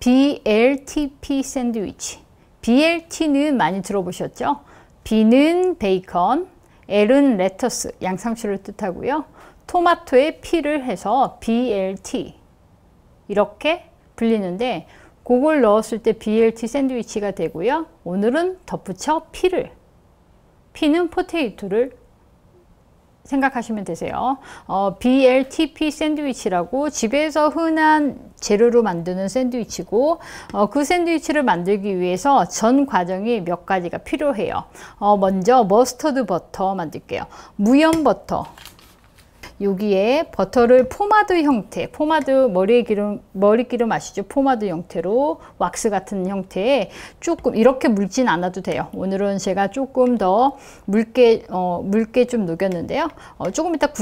BLTP 샌드위치. BLT는 많이 들어보셨죠? B는 베이컨, L은 레터스, 양상추를 뜻하고요. 토마토에 P를 해서 BLT 이렇게 불리는데 그걸 넣었을 때 BLT 샌드위치가 되고요. 오늘은 덧붙여 P는 포테이토를 생각하시면 되세요. BLTP 샌드위치라고 집에서 흔한 재료로 만드는 샌드위치고 그 샌드위치를 만들기 위해서 전 과정이 몇 가지가 필요해요. 먼저 머스터드 버터 만들게요. 무염 버터. 여기에 버터를 포마드 형태, 포마드 머리기름 아시죠? 포마드 형태로 왁스 같은 형태에 조금 이렇게 묽진 않아도 돼요. 오늘은 제가 조금 더 묽게 좀 녹였는데요. 조금 이따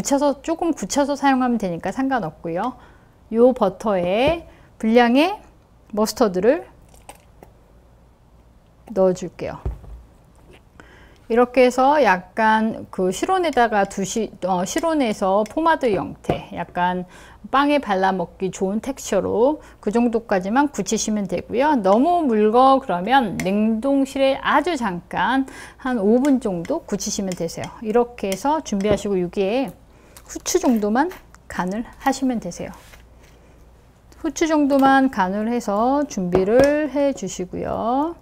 조금 굳혀서 사용하면 되니까 상관없고요. 요 버터에 분량의 머스터드를 넣어 줄게요. 이렇게 해서 약간 그 실온에다가 실온에서 포마드 형태, 약간 빵에 발라 먹기 좋은 텍스처로 그 정도까지만 굳히시면 되고요. 너무 묽어 그러면 냉동실에 아주 잠깐 한 5분 정도 굳히시면 되세요. 이렇게 해서 준비하시고 여기에 후추 정도만 간을 하시면 되세요. 후추 정도만 간을 해서 준비를 해 주시고요.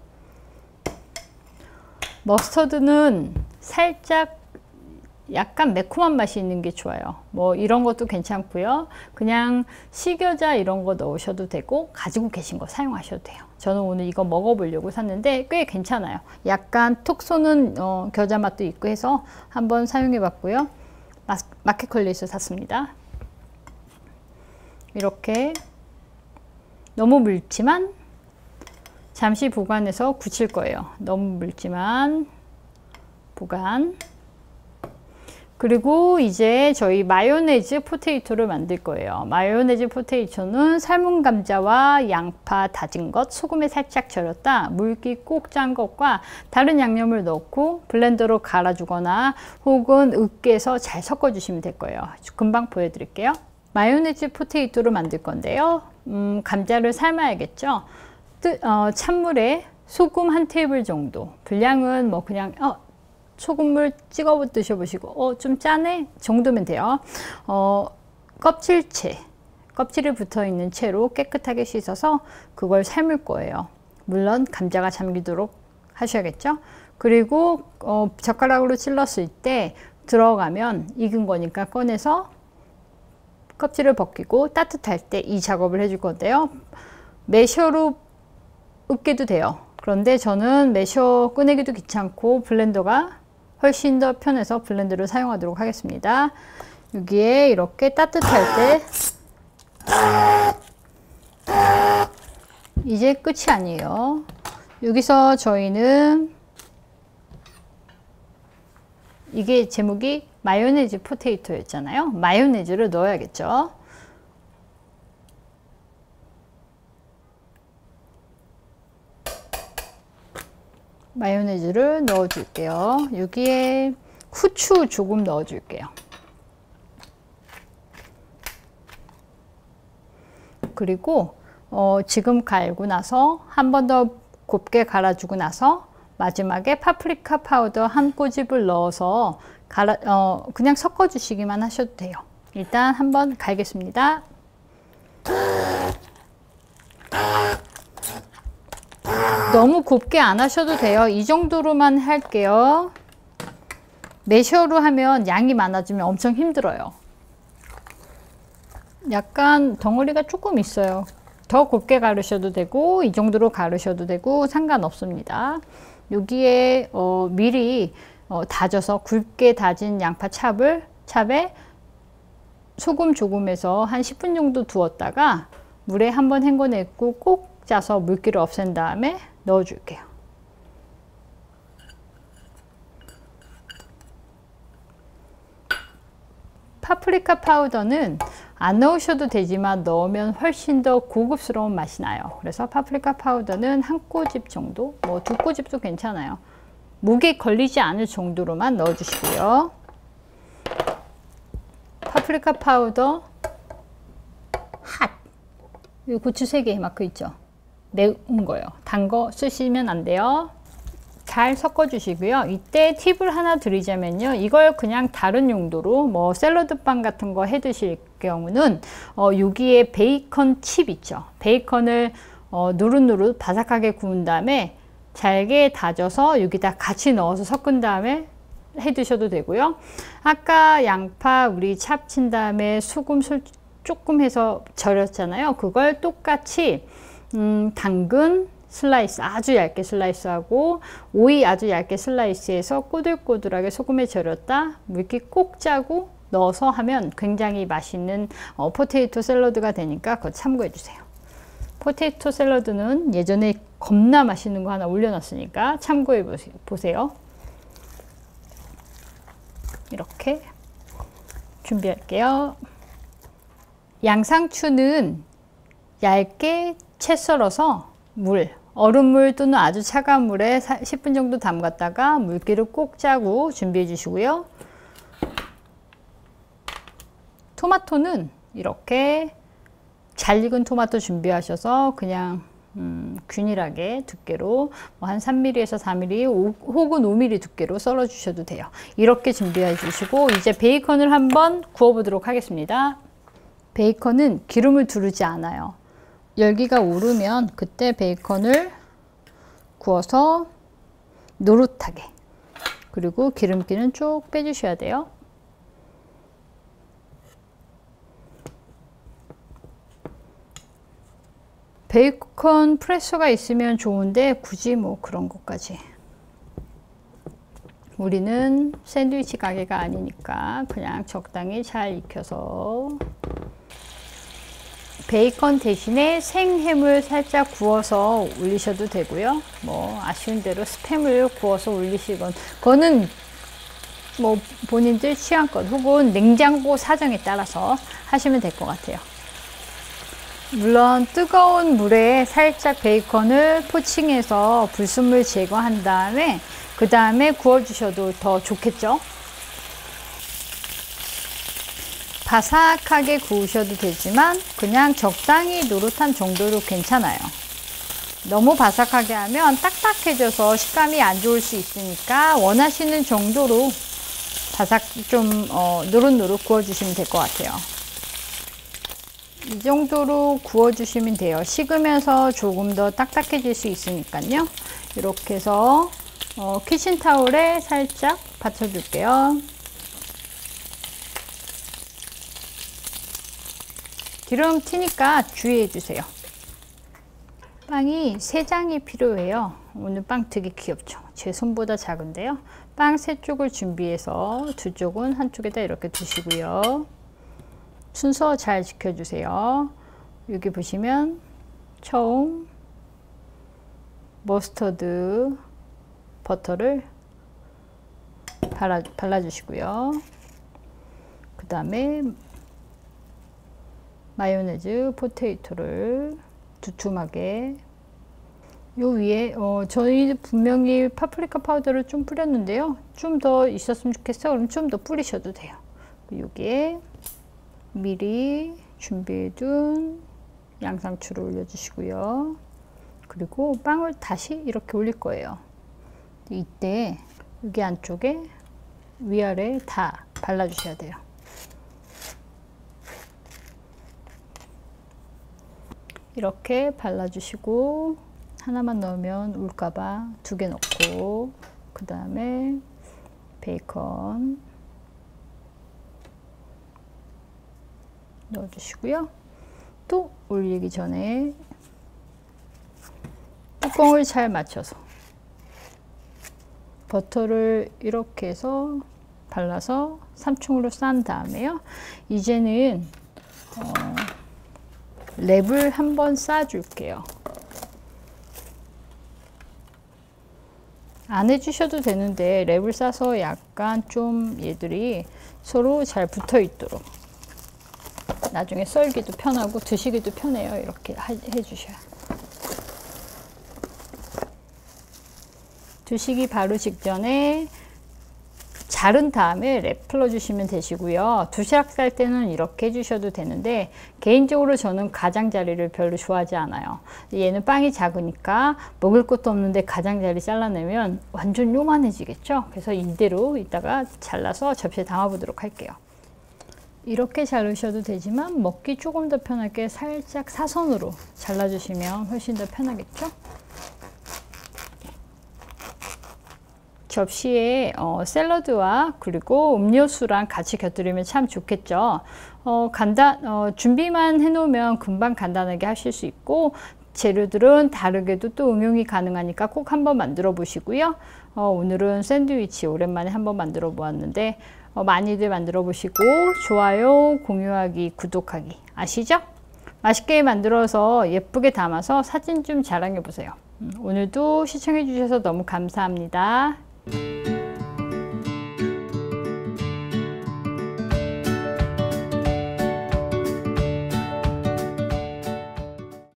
머스터드는 살짝 약간 매콤한 맛이 있는 게 좋아요. 뭐 이런 것도 괜찮고요. 그냥 식여자 이런 거 넣으셔도 되고 가지고 계신 거 사용하셔도 돼요. 저는 오늘 이거 먹어보려고 샀는데 꽤 괜찮아요. 약간 톡 쏘는 겨자 맛도 있고 해서 한번 사용해 봤고요. 마켓컬리에서 샀습니다. 이렇게 너무 묽지만 잠시 보관해서 굳힐 거예요. 너무 묽지만 보관. 그리고 이제 저희 마요네즈 포테이토를 만들 거예요. 마요네즈 포테이토는 삶은 감자와 양파 다진 것, 소금에 살짝 절였다 물기 꼭 짠 것과 다른 양념을 넣고 블렌더로 갈아주거나 혹은 으깨서 잘 섞어 주시면 될 거예요. 금방 보여드릴게요. 마요네즈 포테이토를 만들 건데요. 감자를 삶아야겠죠. 찬물에 소금 한 테이블 정도, 분량은 뭐 그냥 소금물 찍어 드셔보시고 좀 짜네 정도면 돼요. 껍질에 붙어 있는 채로 깨끗하게 씻어서 그걸 삶을 거예요. 물론 감자가 잠기도록 하셔야겠죠. 그리고 젓가락으로 찔렀을 때 들어가면 익은 거니까 꺼내서 껍질을 벗기고 따뜻할 때 이 작업을 해줄 건데요. 매셔로 으깨도 돼요. 그런데 저는 매셔 꺼내기도 귀찮고 블렌더가 훨씬 더 편해서 블렌더를 사용하도록 하겠습니다. 여기에 이렇게 따뜻할 때 이제 끝이 아니에요. 여기서 저희는 이게 제목이 마요네즈 포테이토였잖아요. 마요네즈를 넣어야겠죠. 마요네즈를 넣어 줄게요. 여기에 후추 조금 넣어 줄게요. 그리고 지금 갈고 나서 한 번 더 곱게 갈아주고 나서 마지막에 파프리카 파우더 한 꼬집을 넣어서 그냥 섞어 주시기만 하셔도 돼요. 일단 한번 갈겠습니다. 너무 곱게 안 하셔도 돼요. 이 정도로만 할게요. 매셔로 하면 양이 많아지면 엄청 힘들어요. 약간 덩어리가 조금 있어요. 더 곱게 가르셔도 되고 이 정도로 가르셔도 되고 상관없습니다. 여기에 미리 다져서 굵게 다진 양파 찹에 소금 조금 해서 한 10분 정도 두었다가 물에 한번 헹궈냈고 꼭 짜서 물기를 없앤 다음에 넣어 줄게요. 파프리카 파우더는 안 넣으셔도 되지만 넣으면 훨씬 더 고급스러운 맛이 나요. 그래서 파프리카 파우더는 한 꼬집 정도, 뭐 두 꼬집도 괜찮아요. 목에 걸리지 않을 정도로만 넣어 주시고요. 파프리카 파우더 핫, 이 고추 3개 마크 있죠. 매운 거예요. 단 거 쓰시면 안 돼요. 잘 섞어 주시고요. 이때 팁을 하나 드리자면요. 이걸 그냥 다른 용도로 뭐 샐러드빵 같은 거 해 드실 경우는 여기에 베이컨 칩 있죠. 베이컨을 누릇누릇 바삭하게 구운 다음에 잘게 다져서 여기다 같이 넣어서 섞은 다음에 해 드셔도 되고요. 아까 양파 우리 찹친 다음에 소금 조금 해서 절였잖아요. 그걸 똑같이 당근 슬라이스 아주 얇게 슬라이스하고 오이 아주 얇게 슬라이스해서 꼬들꼬들하게 소금에 절였다 물기 꼭 짜고 넣어서 하면 굉장히 맛있는 포테이토 샐러드가 되니까 그거 참고해 주세요. 포테이토 샐러드는 예전에 겁나 맛있는 거 하나 올려놨으니까 참고해 보세요. 이렇게 준비할게요. 양상추는 얇게 채 썰어서 얼음물 또는 아주 차가운 물에 10분 정도 담갔다가 물기를 꼭 짜고 준비해 주시고요. 토마토는 이렇게 잘 익은 토마토 준비하셔서 그냥 균일하게 두께로 한 3mm에서 4mm 혹은 5mm 두께로 썰어 주셔도 돼요. 이렇게 준비해 주시고 이제 베이컨을 한번 구워 보도록 하겠습니다. 베이컨은 기름을 두르지 않아요. 열기가 오르면 그때 베이컨을 구워서 노릇하게, 그리고 기름기는 쭉 빼주셔야 돼요. 베이컨 프레서가 있으면 좋은데 굳이 뭐 그런 것까지. 우리는 샌드위치 가게가 아니니까 그냥 적당히 잘 익혀서 베이컨 대신에 생햄을 살짝 구워서 올리셔도 되고요. 뭐 아쉬운 대로 스팸을 구워서 올리시건, 그거는 뭐 본인들 취향껏 혹은 냉장고 사정에 따라서 하시면 될 것 같아요. 물론 뜨거운 물에 살짝 베이컨을 포칭해서 불순물 제거한 다음에 그 다음에 구워주셔도 더 좋겠죠. 바삭하게 구우셔도 되지만 그냥 적당히 노릇한 정도로 괜찮아요. 너무 바삭하게 하면 딱딱해져서 식감이 안 좋을 수 있으니까 원하시는 정도로 노릇노릇 구워주시면 될 것 같아요. 이 정도로 구워주시면 돼요. 식으면서 조금 더 딱딱해질 수 있으니까요. 이렇게 해서 키친타올에 살짝 받쳐줄게요. 기름 튀니까 주의해 주세요. 빵이 3장이 필요해요. 오늘 빵 되게 귀엽죠? 제 손보다 작은데요. 빵 3쪽을 준비해서 2쪽은 한쪽에다 이렇게 두시고요. 순서 잘 지켜주세요. 여기 보시면 처음 머스터드 버터를 발라주시고요. 그 다음에 마요네즈 포테이토를 두툼하게 요 위에 저희 분명히 파프리카 파우더를 좀 뿌렸는데요. 좀 더 있었으면 좋겠어요. 그럼 좀 더 뿌리셔도 돼요. 여기에 미리 준비해둔 양상추를 올려주시고요. 그리고 빵을 다시 이렇게 올릴 거예요. 이때 여기 안쪽에 위아래 다 발라주셔야 돼요. 이렇게 발라주시고 하나만 넣으면 울까봐 2개 넣고, 그 다음에 베이컨 넣어주시고요. 또 올리기 전에 뚜껑을 잘 맞춰서 버터를 이렇게 해서 발라서 3층으로 싼 다음에요. 이제는 랩을 한번 싸줄게요. 안 해주셔도 되는데 랩을 싸서 약간 좀 얘들이 서로 잘 붙어 있도록, 나중에 썰기도 편하고 드시기도 편해요. 이렇게 해주셔야. 드시기 바로 직전에 자른 다음에 랩 풀어주시면 되시고요. 도시락 쌀 때는 이렇게 해주셔도 되는데 개인적으로 저는 가장자리를 별로 좋아하지 않아요. 얘는 빵이 작으니까 먹을 것도 없는데 가장자리 잘라내면 완전 요만해지겠죠. 그래서 이대로 이따가 잘라서 접시에 담아보도록 할게요. 이렇게 자르셔도 되지만 먹기 조금 더 편하게 살짝 사선으로 잘라주시면 훨씬 더 편하겠죠. 접시에 샐러드와 그리고 음료수랑 같이 곁들이면 참 좋겠죠. 준비만 해놓으면 금방 간단하게 하실 수 있고 재료들은 다르게도 또 응용이 가능하니까 꼭 한번 만들어 보시고요. 오늘은 샌드위치 오랜만에 한번 만들어 보았는데 많이들 만들어 보시고 좋아요, 공유하기, 구독하기 아시죠? 맛있게 만들어서 예쁘게 담아서 사진 좀 자랑해 보세요. 오늘도 시청해 주셔서 너무 감사합니다.